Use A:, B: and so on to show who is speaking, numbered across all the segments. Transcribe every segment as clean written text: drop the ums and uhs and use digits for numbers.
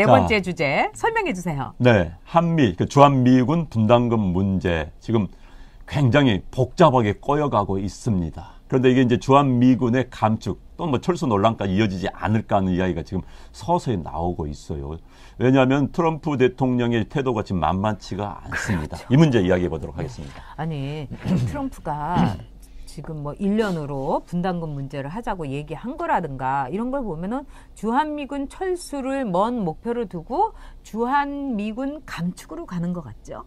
A: 네 번째 주제 설명해 주세요.
B: 네, 한미, 주한미군 분담금 문제 지금 굉장히 복잡하게 꼬여가고 있습니다. 그런데 이게 이제 주한미군의 감축 또 뭐 철수 논란까지 이어지지 않을까 하는 이야기가 지금 서서히 나오고 있어요. 왜냐하면 트럼프 대통령의 태도가 지금 만만치가 않습니다.
A: 그렇죠.
B: 이 문제 이야기해 보도록 하겠습니다.
A: 아니, 트럼프가 지금 뭐 1년으로 분담금 문제를 하자고 얘기한 거라든가 이런 걸 보면은 주한미군 철수를 먼 목표로 두고 주한미군 감축으로 가는 것 같죠?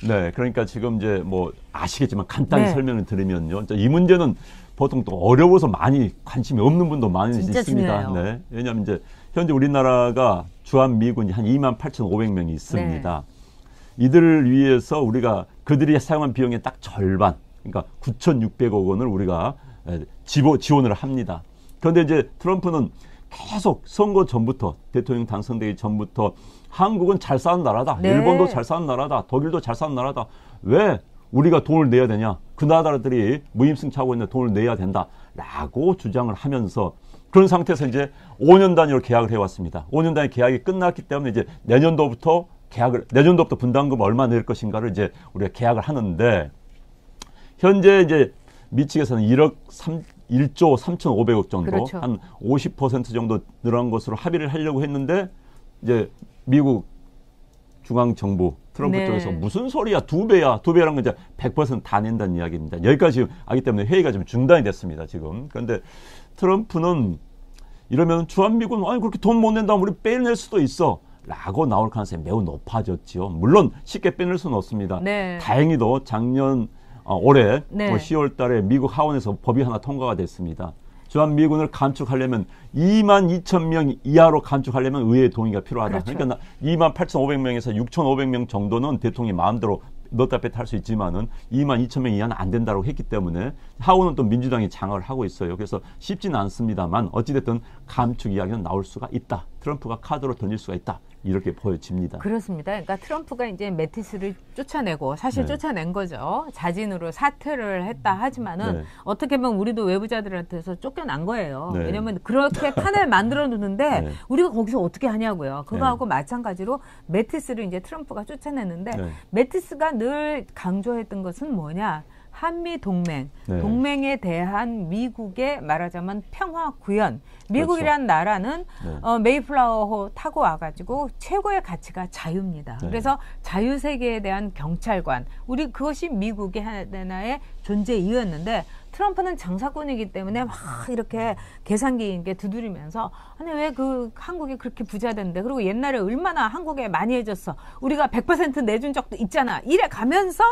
B: 네, 그러니까 지금 이제 뭐 아시겠지만 간단히
A: 네.
B: 설명을 드리면요. 이 문제는 보통 또 어려워서 많이 관심이 없는 분도 많이
A: 진짜
B: 있습니다.
A: 중요해요.
B: 네, 왜냐하면 이제 현재 우리나라가 주한미군이 한 28,500명이 있습니다.
A: 네.
B: 이들을 위해서 우리가 그들이 사용한 비용의 딱 절반, 그러니까 9,600억 원을 우리가 지원을 합니다. 그런데 이제 트럼프는 계속 선거 전부터 대통령 당선되기 전부터 한국은 잘 사는 나라다.
A: 네.
B: 일본도 잘 사는 나라다. 독일도 잘 사는 나라다. 왜 우리가 돈을 내야 되냐. 그 나라들이 무임승차하고 있는데 돈을 내야 된다라고 주장을 하면서 그런 상태에서 이제 5년 단위로 계약을 해왔습니다. 5년 단위 계약이 끝났기 때문에 이제 내년도부터 분담금 얼마 낼 것인가를 이제 우리가 계약을 하는데 현재 이제 미측에서는 1조 3,500억 정도,
A: 그렇죠.
B: 한 50% 정도 늘어난 것으로 합의를 하려고 했는데 이제 미국 중앙정부 트럼프
A: 네.
B: 쪽에서 무슨 소리야, 두 배라는 건 이제 100% 다 낸다는 이야기입니다. 여기까지 지금 하기 때문에 회의가 좀 중단이 됐습니다. 지금. 그런데 트럼프는 이러면 주한미군 아니 그렇게 돈 못 낸다면 우리 빼낼 수도 있어. 라고 나올 가능성이 매우 높아졌죠. 물론 쉽게 빼낼 수는 없습니다.
A: 네.
B: 다행히도 올해
A: 네.
B: 10월 달에 미국 하원에서 법이 하나 통과가 됐습니다. 주한미군을 감축하려면 22,000명 이하로 감축하려면 의회의 동의가 필요하다.
A: 그렇죠.
B: 그러니까 28,500명에서 6,500명 정도는 대통령이 마음대로 넣었다 뺐다 할 수 있지만은 22,000명 이하는 안 된다고 했기 때문에 하원은 또 민주당이 장악을 하고 있어요. 그래서 쉽지는 않습니다만 어찌됐든 감축 이야기는 나올 수가 있다. 트럼프가 카드로 던질 수가 있다. 이렇게 보여집니다.
A: 그렇습니다. 그러니까 트럼프가 이제 매티스를 쫓아내고 사실
B: 네.
A: 쫓아낸 거죠. 자진으로 사퇴를 했다 하지만은
B: 네.
A: 어떻게 보면 우리도 외부자들한테서 쫓겨난 거예요.
B: 네.
A: 왜냐하면 그렇게 판을 만들어 두는데
B: 네.
A: 우리가 거기서 어떻게 하냐고요. 그거하고
B: 네.
A: 마찬가지로 매티스를 이제 트럼프가 쫓아냈는데
B: 네.
A: 매티스가 늘 강조했던 것은 뭐냐? 한미 동맹,
B: 네.
A: 동맹에 대한 미국의 말하자면 평화 구현. 미국이란 나라는
B: 네.
A: 메이플라워 타고 와가지고 최고의 가치가 자유입니다.
B: 네.
A: 그래서 자유세계에 대한 경찰관, 우리 그것이 미국의 하나의 존재 이유였는데 트럼프는 장사꾼이기 때문에 막 이렇게 계산기 있게 두드리면서 아니 왜 그 한국이 그렇게 부자 됐는데 그리고 옛날에 얼마나 한국에 많이 해줬어. 우리가 100% 내준 적도 있잖아. 이래 가면서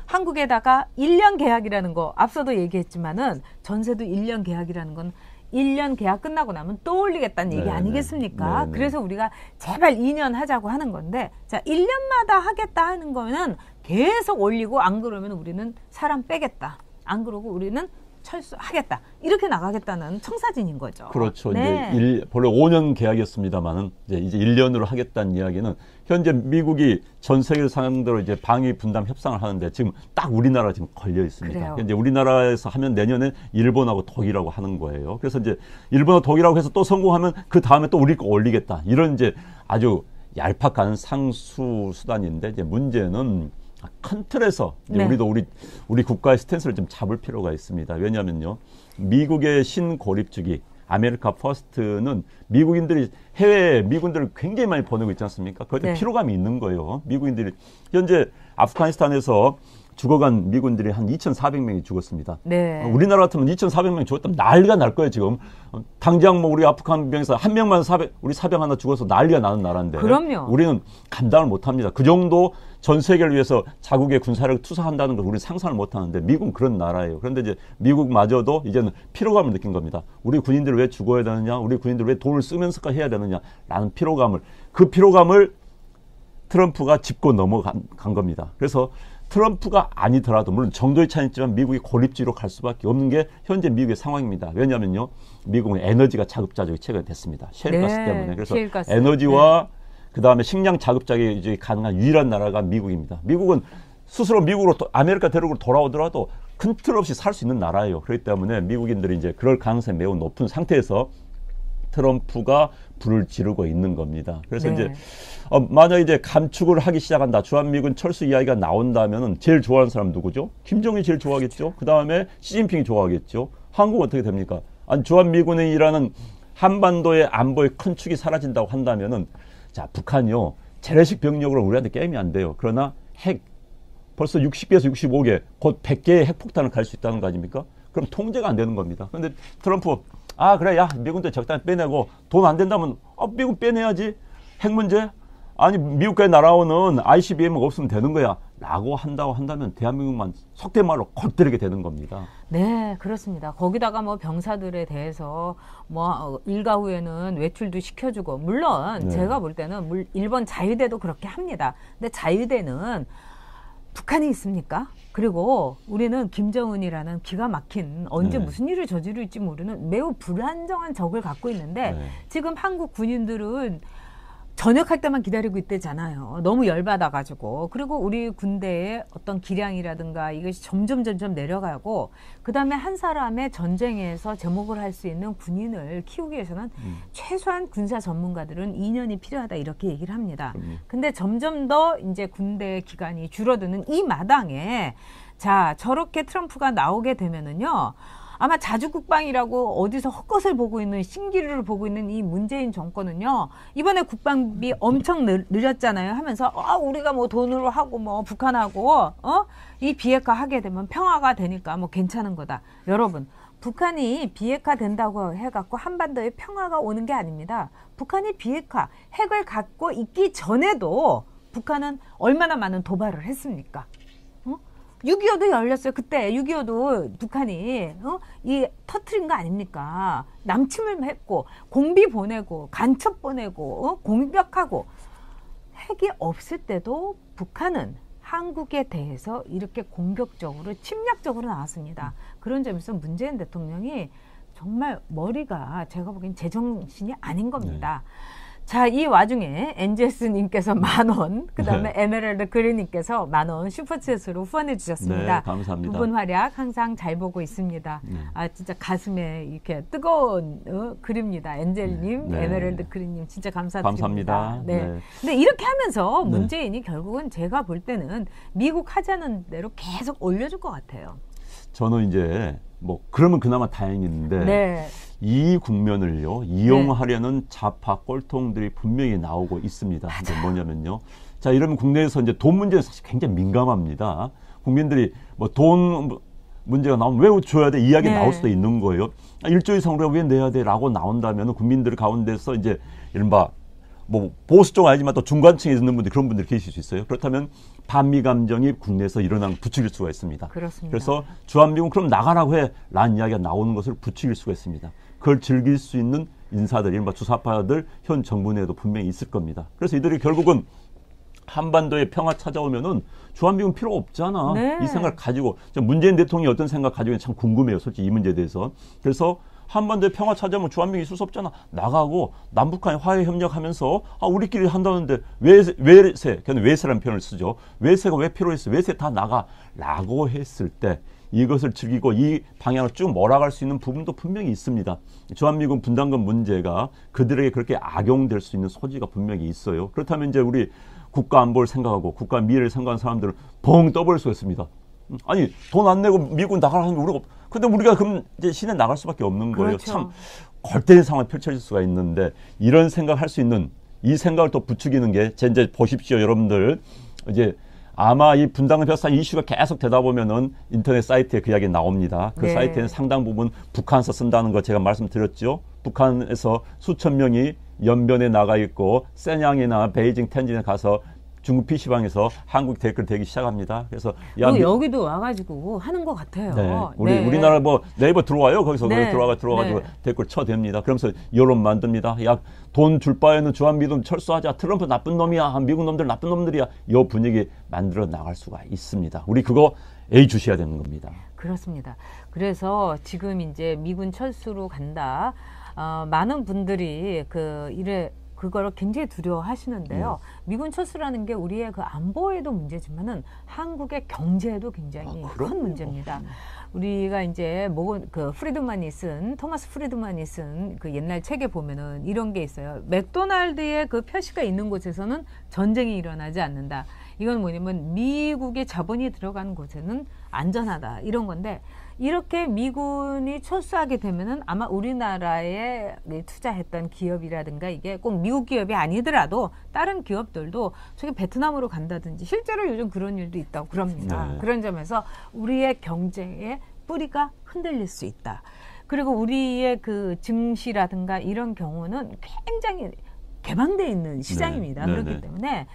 A: 한국에다가 1년 계약이라는 거 앞서도 얘기했지만은 전세도 1년 계약이라는 건 1년 계약 끝나고 나면 또 올리겠다는 얘기
B: 네,
A: 아니겠습니까?
B: 네, 네.
A: 그래서 우리가 제발 2년 하자고 하는 건데 자 1년마다 하겠다 하는 거는 계속 올리고 안 그러면 우리는 사람 빼겠다. 안 그러고 우리는 철수하겠다. 이렇게 나가겠다는 청사진인 거죠.
B: 그렇죠.
A: 네.
B: 이제 본래 5년 계약이었습니다만은 이제 1년으로 하겠다는 이야기는 현재 미국이 전 세계를 상대로 이제 방위 분담 협상을 하는데 지금 딱 우리나라 지금 걸려 있습니다.
A: 그래요.
B: 이제 우리나라에서 하면 내년에 일본하고 독일하고 하는 거예요. 그래서 이제 일본하고 독일하고 해서 또 성공하면 그 다음에 또 우리 거 올리겠다. 이런 이제 아주 얄팍한 상수 수단인데 이제 문제는 큰 틀에서 이제
A: 네.
B: 우리도 우리 국가의 스탠스를 좀 잡을 필요가 있습니다. 왜냐하면요, 미국의 신고립주기 아메리카 퍼스트는 미국인들이 해외에 미군들을 굉장히 많이 보내고 있지 않습니까? 그것에
A: 네.
B: 피로감이 있는 거예요. 미국인들이 현재 아프가니스탄에서 죽어간 미군들이 한 2,400명이 죽었습니다.
A: 네.
B: 우리나라 같으면 2,400명이 죽었다면 난리가 날 거예요, 지금. 당장 뭐 우리 아프간 병에서 한 명만 우리 사병 하나 죽어서 난리가 나는 나라인데.
A: 그럼요.
B: 우리는 감당을 못 합니다. 그 정도 전 세계를 위해서 자국의 군사력을 투사한다는 걸 우리는 상상을 못 하는데 미국은 그런 나라예요. 그런데 이제 미국마저도 이제는 피로감을 느낀 겁니다. 우리 군인들이 왜 죽어야 되느냐? 우리 군인들이 왜 돈을 쓰면서까지 해야 되느냐? 라는 그 피로감을 트럼프가 짚고 넘어간 겁니다. 그래서 트럼프가 아니더라도 물론 정도의 차이는 있지만 미국이 고립지로 갈 수밖에 없는 게 현재 미국의 상황입니다. 왜냐하면요, 미국은 에너지가 자급자족이 최근에 됐습니다. 셰일가스
A: 네,
B: 때문에. 그래서
A: 셰일가스.
B: 에너지와 그 다음에 식량 자급자족이 가능한 유일한 나라가 미국입니다. 미국은 스스로 미국으로 아메리카 대륙으로 돌아오더라도 큰 틀 없이 살 수 있는 나라예요. 그렇기 때문에 미국인들이 이제 그럴 가능성이 매우 높은 상태에서 트럼프가 불을 지르고 있는 겁니다. 그래서
A: 네.
B: 이제 만약 이제 감축을 하기 시작한다. 주한미군 철수 이야기가 나온다면은 제일 좋아하는 사람 누구죠? 김정일이 제일 좋아하겠죠. 그 다음에 시진핑이 좋아하겠죠. 한국은 어떻게 됩니까? 아니, 주한미군이라는 한반도의 안보의 큰 축이 사라진다고 한다면은 자, 북한이요. 재래식 병력으로 우리한테 게임이 안 돼요. 그러나 핵 벌써 60개에서 65개, 곧 100개의 핵폭탄을 갈 수 있다는 거 아닙니까? 그럼 통제가 안 되는 겁니다. 그런데 트럼프, 아, 그래, 야, 미군도 적당히 빼내고, 돈 안 된다면, 미군 빼내야지. 핵 문제? 아니, 미국까지 날아오는 ICBM가 없으면 되는 거야. 라고 한다고 한다면 대한민국만 속된 말로 겉들이게 되는 겁니다.
A: 네, 그렇습니다. 거기다가 뭐 병사들에 대해서 뭐 일가 후에는 외출도 시켜주고, 물론
B: 네.
A: 제가 볼 때는 일본 자유대도 그렇게 합니다. 근데 자유대는 북한이 있습니까? 그리고 우리는 김정은이라는 기가 막힌 언제
B: 네.
A: 무슨 일을 저지를지 모르는 매우 불안정한 적을 갖고 있는데
B: 네.
A: 지금 한국 군인들은 전역할 때만 기다리고 있대잖아요. 너무 열받아가지고. 그리고 우리 군대의 어떤 기량이라든가 이것이 점점 내려가고 그다음에 한 사람의 전쟁에서 제목을 할 수 있는 군인을 키우기 위해서는 최소한 군사 전문가들은 2년이 필요하다 이렇게 얘기를 합니다. 근데 점점 더 이제 군대 기간이 줄어드는 이 마당에 자, 저렇게 트럼프가 나오게 되면은요. 아마 자주국방이라고 어디서 헛것을 보고 있는 신기루를 보고 있는 이 문재인 정권은요. 이번에 국방비 엄청 늘렸잖아요. 하면서 우리가 뭐 돈으로 하고 뭐 북한하고 이 비핵화 하게 되면 평화가 되니까 뭐 괜찮은 거다. 여러분, 북한이 비핵화 된다고 해갖고 한반도에 평화가 오는 게 아닙니다. 북한이 비핵화, 핵을 갖고 있기 전에도 북한은 얼마나 많은 도발을 했습니까? 6.25도 열렸어요. 그때 6.25도 북한이 이 터트린 거 아닙니까? 남침을 했고 공비 보내고 간첩 보내고 공격하고 핵이 없을 때도 북한은 한국에 대해서 이렇게 공격적으로 침략적으로 나왔습니다. 그런 점에서 문재인 대통령이 정말 머리가 제가 보기엔 제정신이 아닌 겁니다. 네. 자, 이 와중에 엔젤스님께서 10,000원, 그 다음에 네. 에메랄드 그린님께서 10,000원 슈퍼챗으로 후원해 주셨습니다.
B: 네, 감사합니다.
A: 두 분 활약 항상 잘 보고 있습니다. 네. 아, 진짜 가슴에 이렇게 뜨거운 글입니다. 엔젤님, 네. 에메랄드 그린님 진짜 감사드립니다.
B: 감사합니다.
A: 네.
B: 네.
A: 근데 이렇게 하면서 문재인이 결국은 제가 볼 때는 미국 하자는 대로 계속 올려줄 것 같아요.
B: 저는 이제 뭐 그러면 그나마 다행인데
A: 네.
B: 이 국면을요 이용하려는 좌파 꼴통들이 분명히 나오고 있습니다. 이제 뭐냐면요. 자, 이러면 국내에서 이제 돈 문제는 사실 굉장히 민감합니다. 국민들이 뭐 돈 문제가 나오면 왜 줘야 돼 이야기
A: 네.
B: 나올 수도 있는 거예요. 1조 이상 우리가 왜 내야 돼라고 나온다면 국민들 가운데서 이제 이른바 뭐 보수 쪽 아니지만 또 중간층에 있는 분들 그런 분들이 계실 수 있어요. 그렇다면 반미 감정이 국내에서 일어나는 부추길 수가 있습니다.
A: 그렇습니다.
B: 그래서 주한미군 그럼 나가라고 해라는 이야기가 나오는 것을 부추길 수가 있습니다. 그걸 즐길 수 있는 인사들, 이른바 주사파들 현 정부 내에도 분명히 있을 겁니다. 그래서 이들이 결국은 한반도에 평화 찾아오면은 주한미군 필요 없잖아.
A: 네.
B: 이 생각을 가지고 문재인 대통령이 어떤 생각 가지고 있는지 참 궁금해요. 솔직히 이 문제에 대해서. 그래서 한반도에 평화 찾아오면 주한미군이 있을 수 없잖아. 나가고 남북한이 화해 협력하면서 우리끼리 한다는데 외세, 그냥 외세라는 표현을 쓰죠. 외세가 왜 필요했어? 외세 다 나가라고 했을 때 이것을 즐기고 이 방향을 쭉 몰아갈 수 있는 부분도 분명히 있습니다. 주한미군 분담금 문제가 그들에게 그렇게 악용될 수 있는 소지가 분명히 있어요. 그렇다면 이제 우리 국가 안보를 생각하고 국가 미래를 생각하는 사람들은 벙 떠버릴 수가 있습니다. 아니 돈 안 내고 미군 나가라 하는 게 우리가 근데 우리가 그럼 이제 시내 나갈 수밖에 없는 거예요.
A: 그렇죠.
B: 참 골때리는 상황이 펼쳐질 수가 있는데 이런 생각할 수 있는 이 생각을 또 부추기는 게 이제 보십시오, 여러분들. 이제 아마 이 분담금 협상 이슈가 계속 되다 보면은 인터넷 사이트에 그 이야기 나옵니다. 그
A: 네. 사이트에는
B: 상당 부분 북한에서 쓴다는 거 제가 말씀드렸죠. 북한에서 수천 명이 연변에 나가 있고 세냥이나 베이징, 텐진에 가서 중국 PC방에서 한국 댓글 대기 시작합니다. 그래서
A: 여기도 와가지고 하는 것 같아요.
B: 네. 우리나라 뭐 네이버 들어와요. 거기서
A: 네.
B: 들어와가지고 댓글 쳐댑니다. 그러면서 여론 만듭니다. 야, 돈 줄 바에는 주한미군 철수하자. 트럼프 나쁜 놈이야. 미국 놈들 나쁜 놈들이야. 이 분위기 만들어 나갈 수가 있습니다. 우리 그거 주셔야 되는 겁니다.
A: 그렇습니다. 그래서 지금 이제 미군 철수로 간다. 많은 분들이 그거를 굉장히 두려워하시는데요. 미군 철수라는 게 우리의 그 안보에도 문제지만은 한국의 경제에도 굉장히 큰 문제입니다. 우리가 이제 토마스 프리드만이 쓴 그 옛날 책에 보면은 이런 게 있어요. 맥도날드의 그 표시가 있는 곳에서는 전쟁이 일어나지 않는다. 이건 뭐냐면 미국의 자본이 들어가는 곳에는 안전하다. 이런 건데 이렇게 미군이 철수하게 되면은 아마 우리나라에 투자했던 기업이라든가 이게 꼭 미국 기업이 아니더라도 다른 기업들도 저기 베트남으로 간다든지 실제로 요즘 그런 일도 있다고 그럽니다.
B: 네.
A: 그런 점에서 우리의 경제의 뿌리가 흔들릴 수 있다. 그리고 우리의 그 증시라든가 이런 경우는 굉장히 개방되어 있는 시장입니다.
B: 네.
A: 그렇기 때문에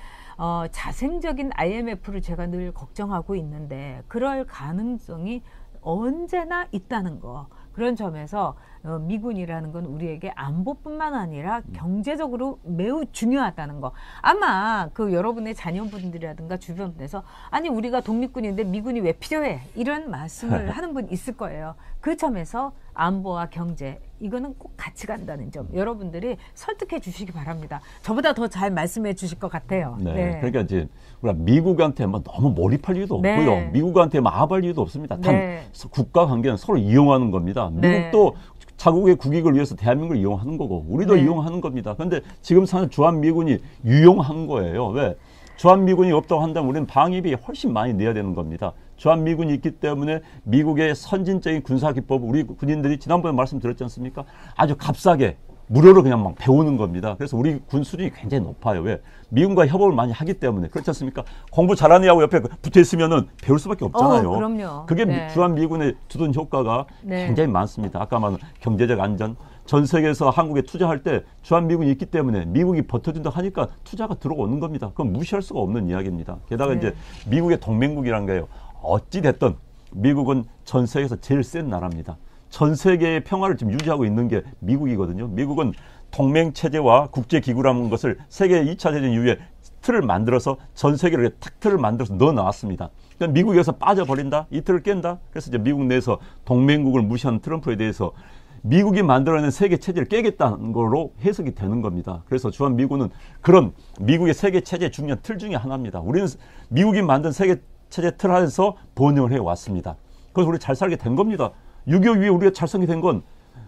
A: 자생적인 IMF를 제가 늘 걱정하고 있는데 그럴 가능성이 언제나 있다는 거. 그런 점에서 미군이라는 건 우리에게 안보뿐만 아니라 경제적으로 매우 중요하다는 거. 아마 그 여러분의 자녀분들이라든가 주변에서 아니 우리가 독립군인데 미군이 왜 필요해? 이런 말씀을 하는 분 있을 거예요. 그 점에서 안보와 경제 이거는 꼭 같이 간다는 점 여러분들이 설득해 주시기 바랍니다. 저보다 더 잘 말씀해 주실 것 같아요.
B: 네.
A: 네.
B: 그러니까 이제 우리가 미국한테 너무 몰입할 이유도
A: 네.
B: 없고요. 미국한테 압할 이유도 없습니다. 단
A: 네.
B: 국가 관계는 서로 이용하는 겁니다. 미국도 자국의 국익을 위해서 대한민국을 이용하는 거고 우리도
A: 네.
B: 이용하는 겁니다. 그런데 지금 사는 주한미군이 유용한 거예요. 왜? 주한미군이 없다고 한다면 우리는 방위비 훨씬 많이 내야 되는 겁니다. 주한미군이 있기 때문에 미국의 선진적인 군사기법 우리 군인들이 지난번에 말씀드렸지 않습니까? 아주 값싸게 무료로 그냥 막 배우는 겁니다. 그래서 우리 군 수준이 굉장히 높아요. 왜? 미군과 협업을 많이 하기 때문에. 그렇지 않습니까? 공부 잘하는 애하고 옆에 붙어 있으면은 배울 수밖에 없잖아요.
A: 그럼요.
B: 그게
A: 네.
B: 주한미군의 주둔 효과가
A: 네.
B: 굉장히 많습니다. 아까 말한 경제적 안전. 전 세계에서 한국에 투자할 때 주한미군이 있기 때문에 미국이 버텨준다고 하니까 투자가 들어오는 겁니다. 그건 무시할 수가 없는 이야기입니다. 게다가
A: 네.
B: 이제 미국의 동맹국이란 게요. 어찌 됐든 미국은 전 세계에서 제일 센 나라입니다. 전 세계의 평화를 지금 유지하고 있는 게 미국이거든요. 미국은 동맹체제와 국제기구라는 것을 세계 2차 대전 이후에 틀을 만들어서 전 세계를 탁 틀을 만들어서 넣어놨습니다. 그러니까 미국에서 빠져버린다? 이 틀을 깬다? 그래서 이제 미국 내에서 동맹국을 무시한 트럼프에 대해서 미국이 만들어낸 세계 체제를 깨겠다는 걸로 해석이 되는 겁니다. 그래서 주한미군은 그런 미국의 세계 체제의 중요한 틀 중에 하나입니다. 우리는 미국이 만든 세계 체제 틀 안에서 번영을 해왔습니다. 그래서 우리 잘 살게 된 겁니다. 6.25 이후에 우리가 잘 살게 된 건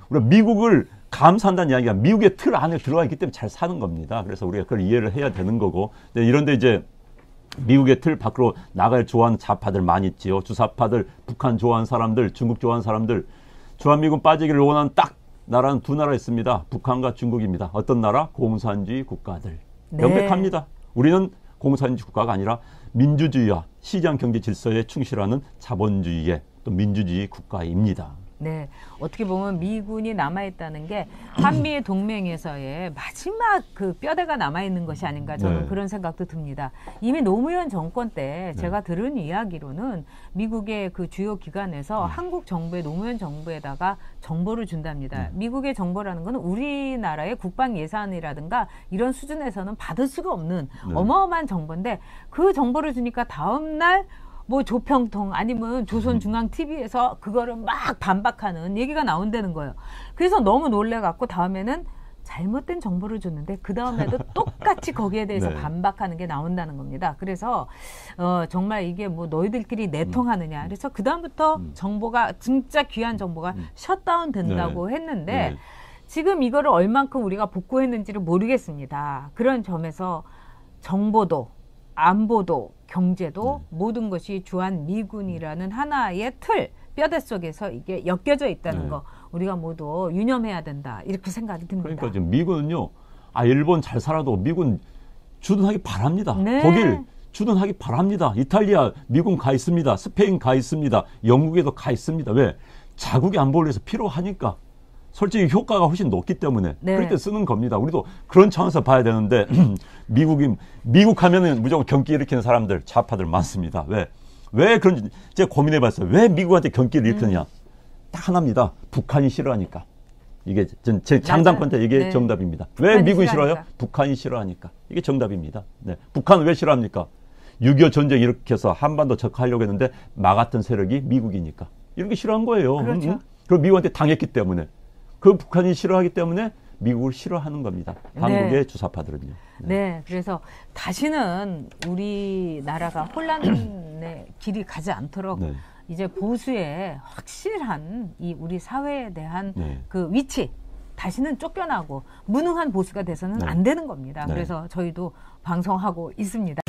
B: 우리가 미국을 감사한다는 이야기가 미국의 틀 안에 들어가 있기 때문에 잘 사는 겁니다. 그래서 우리가 그걸 이해를 해야 되는 거고. 이런데 이제 미국의 틀 밖으로 나갈 좋아하는 좌파들 많이 있지요. 주사파들, 북한 좋아하는 사람들, 중국 좋아하는 사람들. 주한미군 빠지기를 원하는 딱 나라는 두 나라 있습니다. 북한과 중국입니다. 어떤 나라? 공산주의 국가들.
A: 네.
B: 명백합니다. 우리는 공산주의 국가가 아니라 민주주의와 시장 경제 질서에 충실하는 자본주의의 또 민주주의 국가입니다.
A: 네, 어떻게 보면 미군이 남아있다는 게 한미의 동맹에서의 마지막 그 뼈대가 남아있는 것이 아닌가 저는
B: 네.
A: 그런 생각도 듭니다. 이미 노무현 정권 때 제가 들은 이야기로는 미국의 그 주요 기관에서 한국 정부의 노무현 정부에다가 정보를 준답니다. 미국의 정보라는 건 우리나라의 국방 예산이라든가 이런 수준에서는 받을 수가 없는 어마어마한 정보인데 그 정보를 주니까 다음날 뭐 조평통 아니면 조선중앙TV에서 그거를 막 반박하는 얘기가 나온다는 거예요. 그래서 너무 놀래갖고 다음에는 잘못된 정보를 줬는데 그 다음에도 똑같이 거기에 대해서
B: 네.
A: 반박하는 게 나온다는 겁니다. 그래서 정말 이게 뭐 너희들끼리 내통하느냐. 그래서 그 다음부터 정보가 진짜 귀한 정보가 셧다운 된다고 했는데
B: 네.
A: 지금 이거를 얼만큼 우리가 복구했는지를 모르겠습니다. 그런 점에서 정보도 안보도 경제도 모든 것이 주한미군이라는 하나의 틀 뼈대 속에서 이게 엮여져 있다는 거 우리가 모두 유념해야 된다 이렇게 생각이 듭니다.
B: 그러니까 지금 미군은요. 일본 잘 살아도 미군 주둔하기 바랍니다.
A: 네.
B: 독일 주둔하기 바랍니다. 이탈리아 미군 가 있습니다. 스페인 가 있습니다. 영국에도 가 있습니다. 왜? 자국의 안보를 위해서 필요하니까. 솔직히 효과가 훨씬 높기 때문에
A: 네.
B: 그럴 때 쓰는 겁니다. 우리도 그런 차원에서 봐야 되는데 미국 하면은 무조건 경기 일으키는 사람들 좌파들 많습니다. 왜 그런지 제가 고민해봤어요. 왜 미국한테 경기를 일으키느냐? 딱 하나입니다. 북한이 싫어하니까. 이게 제 장담컨대 이게
A: 네.
B: 정답입니다. 왜 미국이 싫어요?
A: 싫어하니까.
B: 북한이 싫어하니까. 이게 정답입니다. 네. 북한은 왜 싫어합니까? 6.25 전쟁 일으켜서 한반도 적하려고 했는데 막았던 세력이 미국이니까. 이런 게 싫어한 거예요.
A: 그렇죠.
B: 그럼 미국한테 당했기 때문에. 그 북한이 싫어하기 때문에 미국을 싫어하는 겁니다. 한국의 주사파들은요.
A: 네, 그래서 다시는 우리나라가 혼란의 길이 가지 않도록
B: 네.
A: 이제 보수의 확실한 이 우리 사회에 대한
B: 네.
A: 그 위치, 다시는 쫓겨나고 무능한 보수가 돼서는
B: 네.
A: 안 되는 겁니다.
B: 네.
A: 그래서 저희도 방송하고 있습니다.